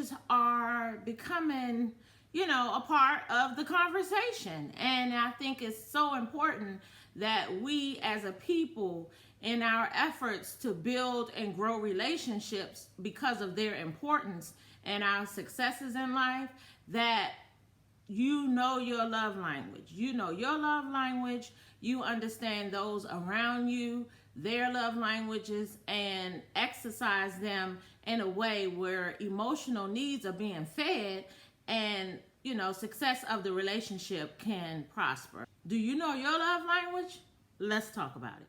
languages are becoming, a part of the conversation. And I think it's so important that we as a people, in our efforts to build and grow relationships because of their importance and our successes in life, that you know your love language. You know your love language. You understand those around you, their love languages, and exercise them in a way where emotional needs are being fed and, success of the relationship can prosper. Do you know your love language? Let's talk about it.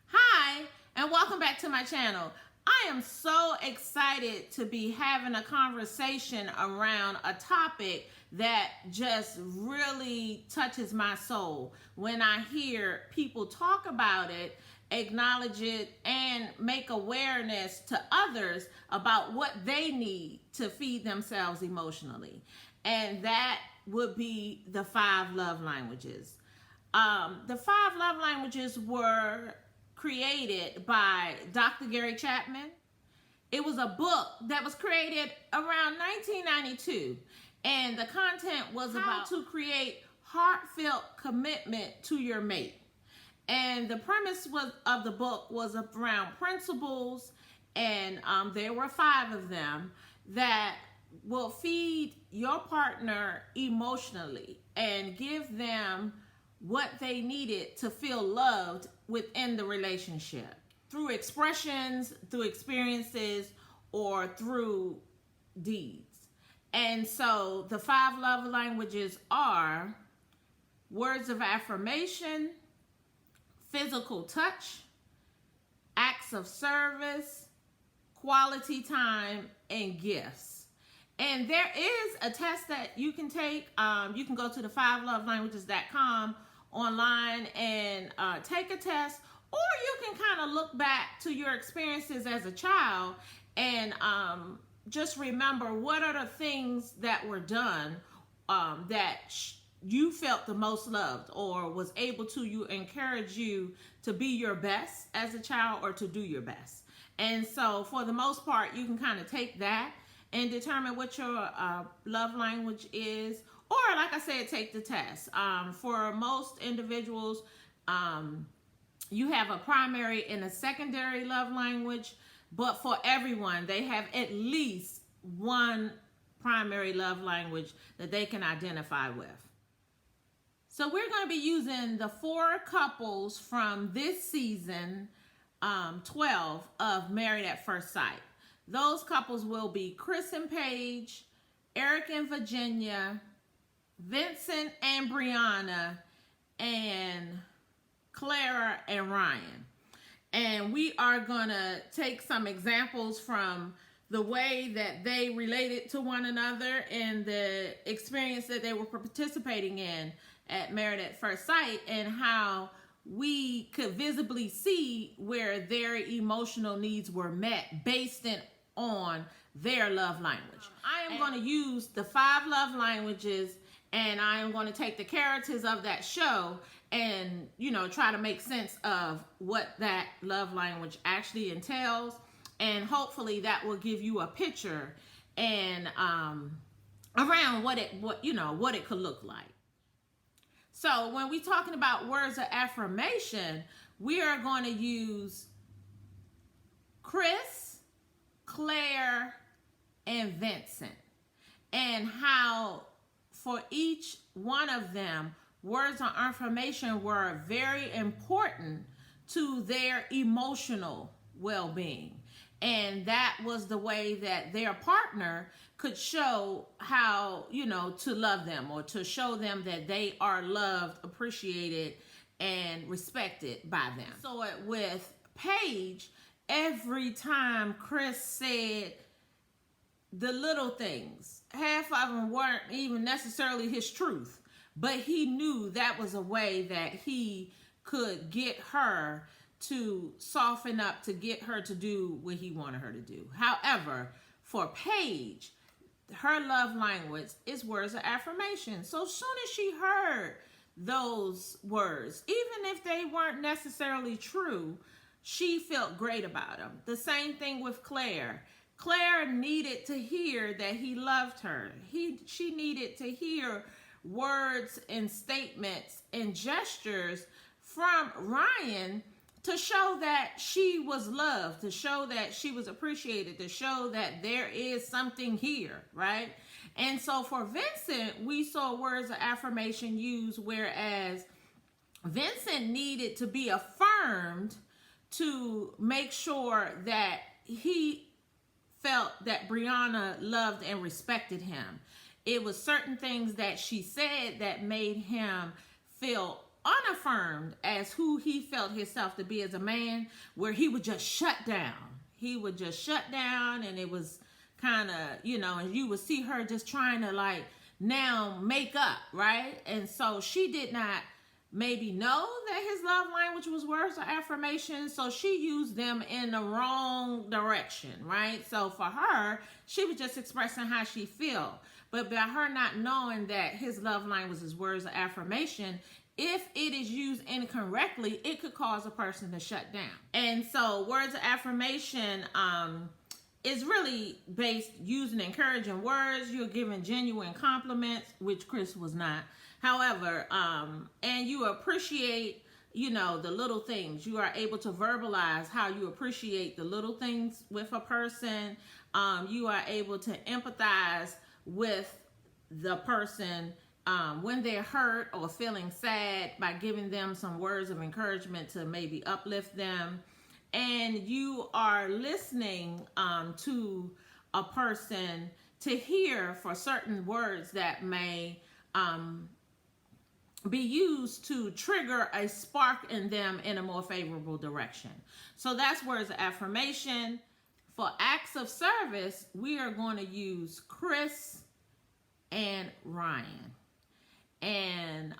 Hi, and welcome back to my channel. I am so excited to be having a conversation around a topic that just really touches my soul. When I hear people talk about it, acknowledge it, and make awareness to others about what they need to feed themselves emotionally. And that would be the 5 love languages. The 5 love languages were created by Dr. Gary Chapman. It was a book that was created around 1992, and the content was about how to create heartfelt commitment to your mate. And the premise of the book was around principles, and there were 5 of them that will feed your partner emotionally and give them what they needed to feel loved within the relationship through expressions, through experiences, or through deeds. And so the 5 love languages are words of affirmation, physical touch, acts of service, quality time, and gifts. And there is a test that you can take. You can go to the 5lovelanguages.com online and take a test, or you can kind of look back to your experiences as a child and just remember what are the things that were done that you felt the most loved, or was able to encourage you to be your best as a child or to do your best. And so for the most part, you can kind of take that and determine what your love language is, or like I said, take the test. For most individuals, you have a primary and a secondary love language, but for everyone, they have at least one primary love language that they can identify with. So we're going to be using the 4 couples from this season 12 of Married at First Sight. Those couples will be Chris and Paige, Eric and Virginia, Vincent and Brianna, and Clara and Ryan. And we are going to take some examples from the way that they related to one another and the experience that they were participating in at Married at First Sight, and how we could visibly see where their emotional needs were met based on their love language. I am going to use the 5 love languages, and I am going to take the characters of that show and, try to make sense of what that love language actually entails. And hopefully that will give you a picture and around what it could look like. So when we're talking about words of affirmation, we are going to use Chris, Claire, and Vincent, and how for each one of them, words of affirmation were very important to their emotional well-being. And that was the way that their partner could show how, to love them, or to show them that they are loved, appreciated, and respected by them. So with Paige, every time Chris said the little things, half of them weren't even necessarily his truth, but he knew that was a way that he could get her to soften up, to get her to do what he wanted her to do. However, for Paige, her love language is words of affirmation. So as soon as she heard those words, even if they weren't necessarily true, she felt great about him. The same thing with Claire. Claire needed to hear that he loved her. She needed to hear words and statements and gestures from Ryan to show that she was loved, to show that she was appreciated, to show that there is something here, right? And so for Vincent, we saw words of affirmation used, whereas Vincent needed to be affirmed to make sure that he felt that Brianna loved and respected him. It was certain things that she said that made him feel unaffirmed as who he felt himself to be as a man, where he would just shut down. He would just shut down, and it was kind of, and you would see her just trying to like now make up, right? And so she did not maybe know that his love language was words of affirmation, so she used them in the wrong direction, right? So for her, she was just expressing how she feel, but by her not knowing that his love language is words of affirmation, if it is used incorrectly, it could cause a person to shut down. And so words of affirmation is really based using encouraging words. You're giving genuine compliments, which Chris was not. However, and you appreciate, the little things. You are able to verbalize how you appreciate the little things with a person. You are able to empathize with the person when they're hurt or feeling sad by giving them some words of encouragement to maybe uplift them. And you are listening to a person to hear for certain words that may be used to trigger a spark in them in a more favorable direction. So that's words of affirmation. For acts of service, we are going to use Chris and Ryan. And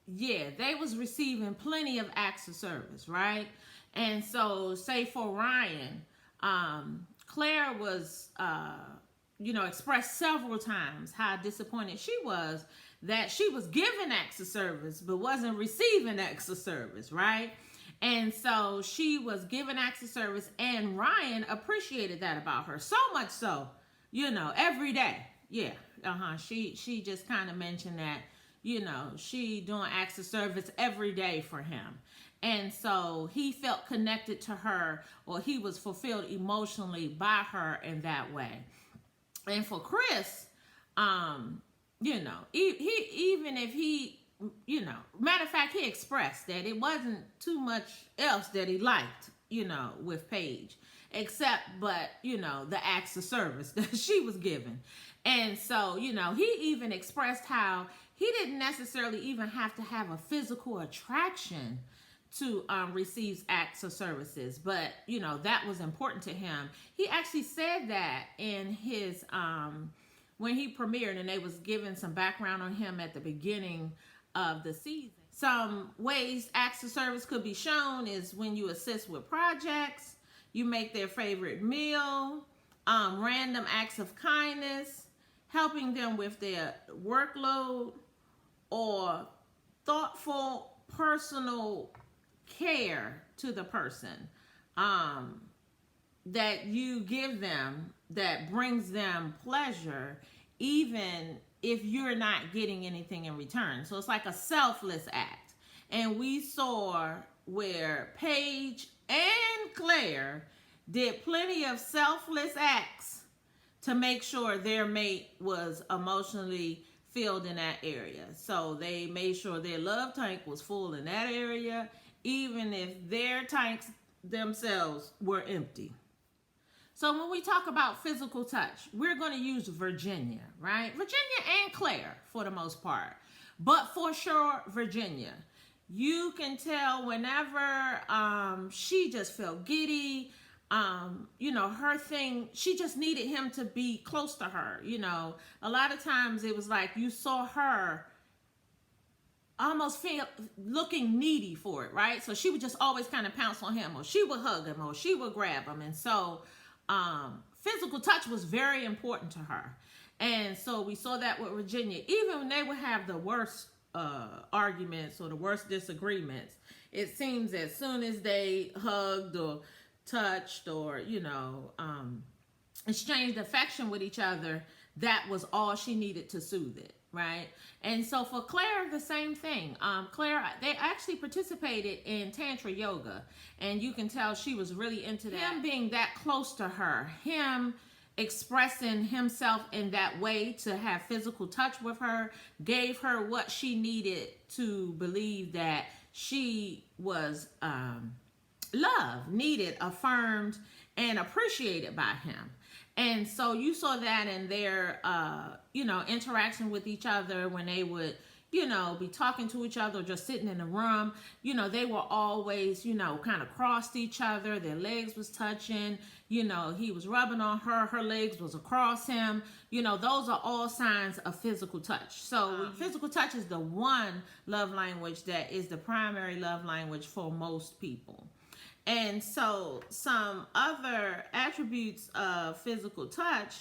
they was receiving plenty of acts of service, right? And so say for Ryan, Claire was expressed several times how disappointed she was that she was giving acts of service but wasn't receiving acts of service, right? And so she was giving acts of service, and Ryan appreciated that about her, so much so, every day. Yeah, she just kind of mentioned that, she doing acts of service every day for him. And so he felt connected to her, or he was fulfilled emotionally by her in that way. And for Chris, even if he, matter of fact, he expressed that it wasn't too much else that he liked, with Paige, but the acts of service that she was given. And so, he even expressed how he didn't necessarily even have to have a physical attraction to receive acts of services, but that was important to him. He actually said that in his when he premiered, and they was giving some background on him at the beginning of the season. Some ways acts of service could be shown is when you assist with projects, you make their favorite meal, random acts of kindness, helping them with their workload, or thoughtful personal care to the person that you give them that brings them pleasure, even if you're not getting anything in return. So it's like a selfless act. And we saw where Paige and Claire did plenty of selfless acts to make sure their mate was emotionally filled in that area. So they made sure their love tank was full in that area, even if their tanks themselves were empty. So when we talk about physical touch, we're going to use Virginia, right? Virginia and Claire for the most part. But for sure, Virginia. You can tell whenever she just felt giddy, her thing, she just needed him to be close to her. A lot of times it was like you saw her almost looking needy for it, right? So she would just always kind of pounce on him, or she would hug him, or she would grab him. And so physical touch was very important to her. And so we saw that with Virginia. Even when they would have the worst arguments or the worst disagreements, It seems as soon as they hugged or touched or, exchanged affection with each other, that was all she needed to soothe it, right? And so for Claire, the same thing. Claire, they actually participated in Tantra yoga, and you can tell she was really into that. Him being that close to her, him expressing himself in that way to have physical touch with her, gave her what she needed to believe that she was loved, needed, affirmed, and appreciated by him. And so you saw that in their, interaction with each other when they would, be talking to each other, just sitting in a room. They were always, kind of crossed each other. Their legs was touching. He was rubbing on her. Her legs was across him. Those are all signs of physical touch. So physical touch is the one love language that is the primary love language for most people. And so some other attributes of physical touch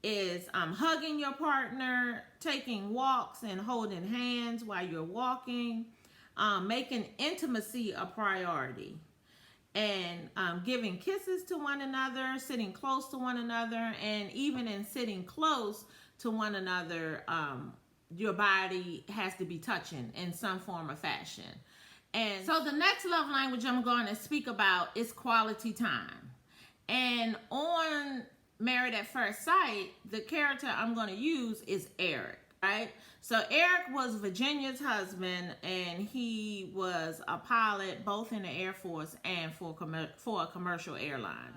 is hugging your partner, taking walks and holding hands while you're walking, making intimacy a priority, and giving kisses to one another, sitting close to one another, and even in sitting close to one another, your body has to be touching in some form or fashion. And so the next love language I'm going to speak about is quality time. And on Married at First Sight, the character I'm going to use is Eric, right? So Eric was Virginia's husband, and he was a pilot both in the Air Force and for a commercial airline.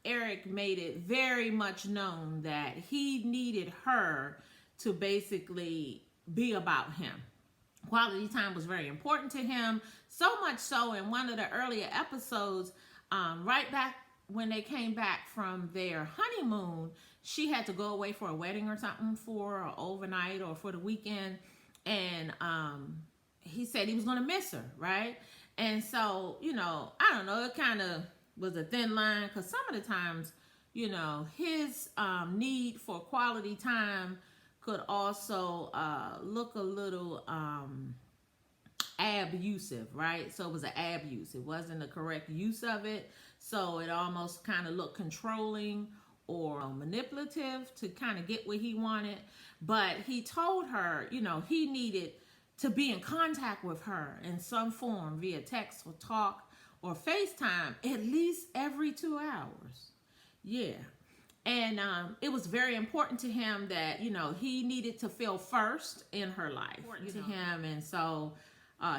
Eric made it very much known that he needed her to basically be about him. Quality time was very important to him, so much so in one of the earlier episodes, right back when they came back from their honeymoon, she had to go away for a wedding or something for overnight or for the weekend, and he said he was going to miss her, right? And so, I don't know, it kind of was a thin line, because some of the times, his need for quality time could also look a little abusive, right? So it was an abuse. It wasn't the correct use of it. So it almost kind of looked controlling or manipulative to kind of get what he wanted. But he told her, he needed to be in contact with her in some form via text or talk or FaceTime at least every 2 hours. Yeah. And it was very important to him that, he needed to feel first in her life to him. And so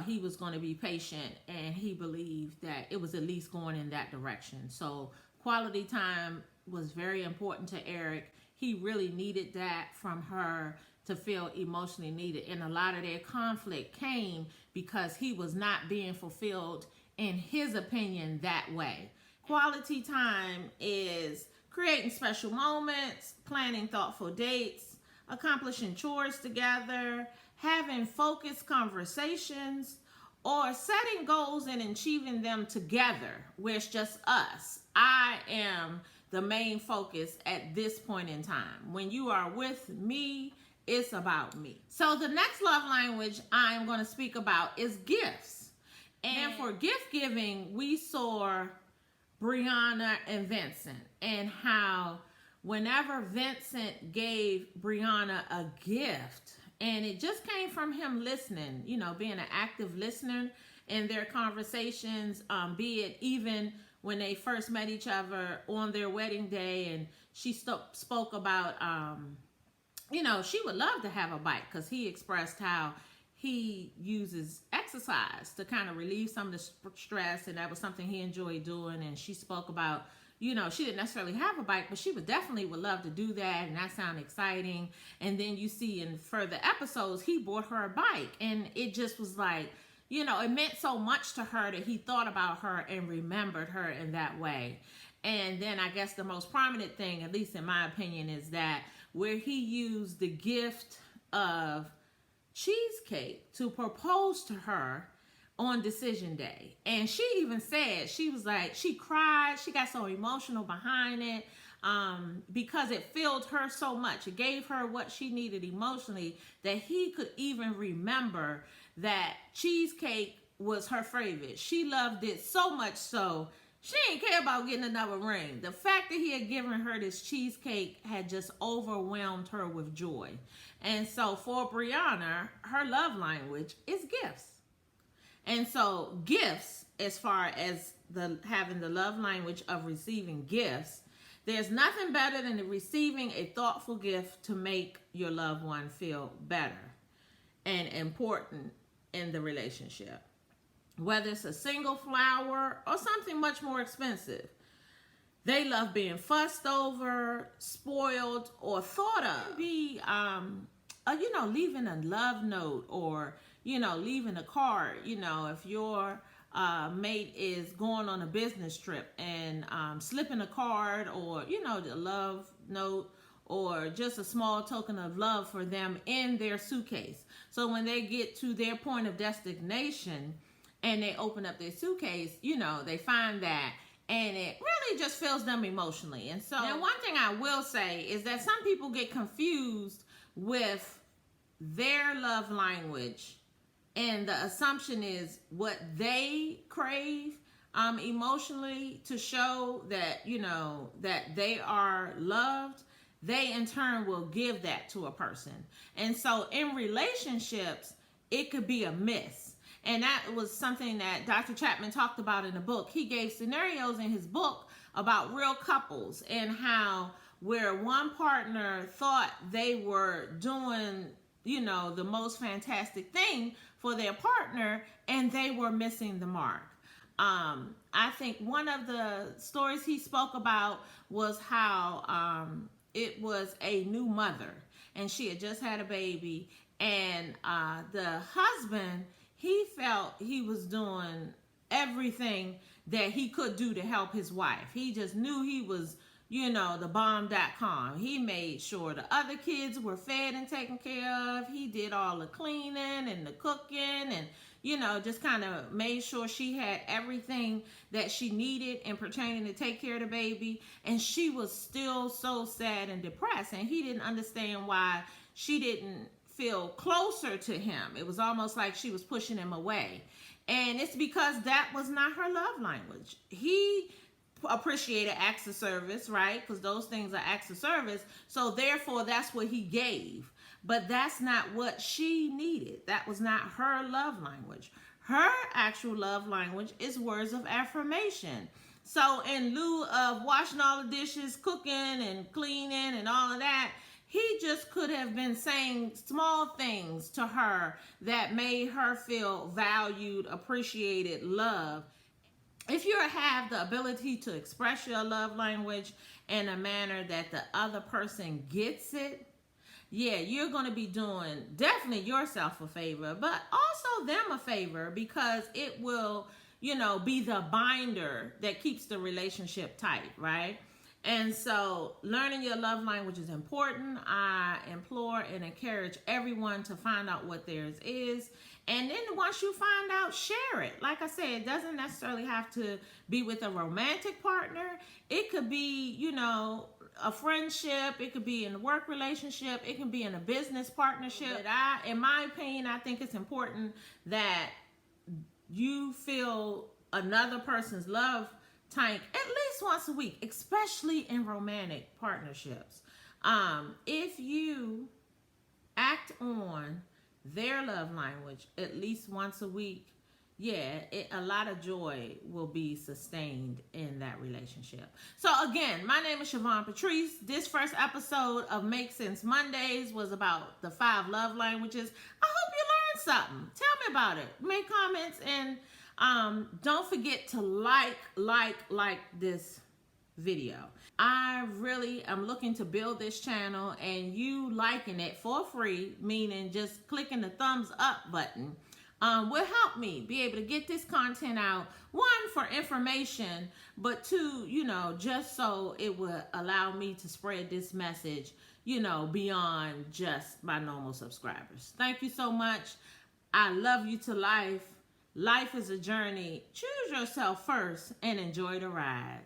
he was going to be patient, and he believed that it was at least going in that direction. So quality time was very important to Eric. He really needed that from her to feel emotionally needed. And a lot of their conflict came because he was not being fulfilled, in his opinion, that way. Quality time is creating special moments, planning thoughtful dates, accomplishing chores together, having focused conversations, or setting goals and achieving them together where it's just us. I am the main focus at this point in time. When you are with me, it's about me. So the next love language I'm going to speak about is gifts. And for gift giving, we saw Brianna and Vincent, and how whenever Vincent gave Brianna a gift, and it just came from him listening, being an active listener in their conversations, be it even when they first met each other on their wedding day, and she spoke about, she would love to have a bike, because he expressed how he uses exercise to kind of relieve some of the stress, and that was something he enjoyed doing. And she spoke about, she didn't necessarily have a bike, but she would love to do that, and that sounded exciting. And then you see in further episodes, he bought her a bike, and it just was like, it meant so much to her that he thought about her and remembered her in that way. And then I guess the most prominent thing, at least in my opinion, is that where he used the gift of cheesecake to propose to her on decision day. And she even said, she was like, she cried, she got so emotional behind it, because it filled her so much. It gave her what she needed emotionally, that he could even remember that cheesecake was her favorite. She loved it so much so she didn't care about getting another ring. The fact that he had given her this cheesecake had just overwhelmed her with joy. And so for Brianna, her love language is gifts. And so gifts, as far as having the love language of receiving gifts, there's nothing better than receiving a thoughtful gift to make your loved one feel better and important in the relationship. Whether it's a single flower or something much more expensive. They love being fussed over, spoiled, or thought of. Be, leaving a love note or, leaving a card. If your mate is going on a business trip and slipping a card or, the love note or just a small token of love for them in their suitcase. So when they get to their point of destination, and they open up their suitcase, they find that, and it really just fills them emotionally. And so, and one thing I will say is that some people get confused with their love language, and the assumption is what they crave emotionally to show that, that they are loved. They in turn will give that to a person. And so in relationships, it could be a miss. And that was something that Dr. Chapman talked about in the book. He gave scenarios in his book about real couples and how where one partner thought they were doing, the most fantastic thing for their partner and they were missing the mark. I think one of the stories he spoke about was how it was a new mother and she had just had a baby, and the husband, he felt he was doing everything that he could do to help his wife. He just knew he was, the bomb.com. He made sure the other kids were fed and taken care of. He did all the cleaning and the cooking and, just kind of made sure she had everything that she needed in pertaining to take care of the baby. And she was still so sad and depressed. And he didn't understand why she didn't feel closer to him. It was almost like she was pushing him away. And it's because that was not her love language. He appreciated acts of service, right? Because those things are acts of service. So therefore, that's what he gave. But that's not what she needed. That was not her love language. Her actual love language is words of affirmation. So in lieu of washing all the dishes, cooking and cleaning and all of that, he just could have been saying small things to her that made her feel valued, appreciated, loved. If you have the ability to express your love language in a manner that the other person gets it, you're going to be doing definitely yourself a favor, but also them a favor, because it will, be the binder that keeps the relationship tight, right? And so learning your love language is important. I implore and encourage everyone to find out what theirs is. And then once you find out, share it. Like I said, it doesn't necessarily have to be with a romantic partner. It could be, a friendship. It could be in a work relationship. It can be in a business partnership. But in my opinion, I think it's important that you feel another person's love tank at least once a week, especially in romantic partnerships. If you act on their love language at least once a week, a lot of joy will be sustained in that relationship. So again, my name is Siobhan Patrice. This first episode of Make Sense Mondays was about the 5 love languages. I hope you learned something. Tell me about it. Make comments, and don't forget to like this video. I really am looking to build this channel, and you liking it for free, meaning just clicking the thumbs up button, will help me be able to get this content out. 1, for information, but 2, just so it will allow me to spread this message, beyond just my normal subscribers. Thank you so much. I love you to life. Life is a journey. Choose yourself first and enjoy the ride.